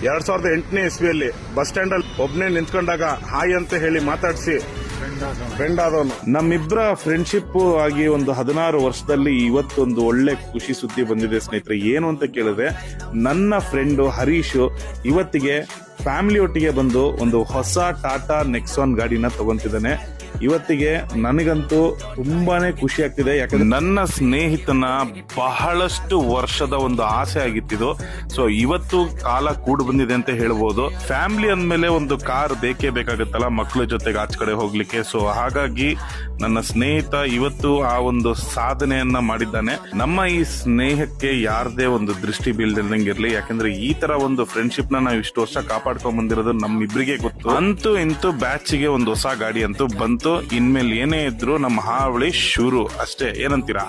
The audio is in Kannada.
2008ನೇ ಇಸ್ವಿಯಲ್ಲಿ ಬಸ್ ಸ್ಟ್ಯಾಂಡ್ ಅಲ್ಲಿ ಒಬ್ನೇ ನಿಂತ್ಕೊಂಡಾಗ ಹಾಯ್ ಅಂತ ಹೇಳಿ ಮಾತಾಡಿಸಿ ಫ್ರೆಂಡ್ ಆದವನು. ನಮ್ಮಿಬ್ಬರ ಫ್ರೆಂಡ್ಶಿಪ್ ಆಗಿ ಒಂದು 16 ವರ್ಷದಲ್ಲಿ ಇವತ್ತೊಂದು ಒಳ್ಳೆ ಖುಷಿ ಸುದ್ದಿ ಬಂದಿದೆ ಸ್ನೇಹಿತರೆ. ಏನು ಅಂತ ಕೇಳಿದ್ರೆ, ನನ್ನ ಫ್ರೆಂಡ್ ಹರೀಶ್ ಇವತ್ತಿಗೆ ಫ್ಯಾಮಿಲಿ ಒಟ್ಟಿಗೆ ಬಂದು ಒಂದು ಹೊಸ ಟಾಟಾ ನೆಕ್ಸಾನ್ ಗಾಡಿನ ತಗೊಂತಿದ್ದಾನೆ. ಇವತ್ತಿಗೆ ನನಗಂತೂ ತುಂಬಾನೇ ಖುಷಿ ಆಗ್ತಿದೆ. ಯಾಕಂದ್ರೆ ನನ್ನ ಸ್ನೇಹಿತನ ಬಹಳಷ್ಟು ವರ್ಷದ ಒಂದು ಆಸೆ ಆಗಿತ್ತಿದು. ಸೊ ಇವತ್ತು ಕಾಲ ಕೂಡ್ ಬಂದಿದೆ ಅಂತ ಹೇಳ್ಬೋದು. ಫ್ಯಾಮಿಲಿ ಅಂದ್ಮೇಲೆ ಒಂದು ಕಾರ್ ಬೇಕೇ ಬೇಕಾಗುತ್ತಲ್ಲ ಮಕ್ಕಳ ಜೊತೆಗೆ ಆಚ ಕಡೆ ಹೋಗ್ಲಿಕ್ಕೆ. ಸೊ ಹಾಗಾಗಿ ನನ್ನ ಸ್ನೇಹಿತ ಇವತ್ತು ಆ ಒಂದು ಸಾಧನೆಯನ್ನ ಮಾಡಿದ್ದಾನೆ. ನಮ್ಮ ಈ ಸ್ನೇಹಕ್ಕೆ ಯಾರದೇ ಒಂದು ದೃಷ್ಟಿ ಬೀಳ್ದಂಗಿರ್ಲಿ. ಯಾಕಂದ್ರೆ ಈ ತರ ಒಂದು ಫ್ರೆಂಡ್ಶಿಪ್ ನ ನಾವು ಇಷ್ಟು ವರ್ಷ ಕಾಪಾಡ್ಕೊಂಡ್ ಬಂದಿರೋದು ನಮ್ಮಿಬ್ರಿಗೆ ಗೊತ್ತು. ಅಂತೂ ಇಂತೂ ಬ್ಯಾಚಿಗೆ ಒಂದು ಹೊಸ ಗಾಡಿ ಅಂತೂ ಬಂತು. ಇನ್ಮೇಲೆ ಏನೇ ಇದ್ರು ನಮ್ಮ ಹಾವಳಿ ಶುರು ಅಷ್ಟೇ. ಏನಂತೀರಾ?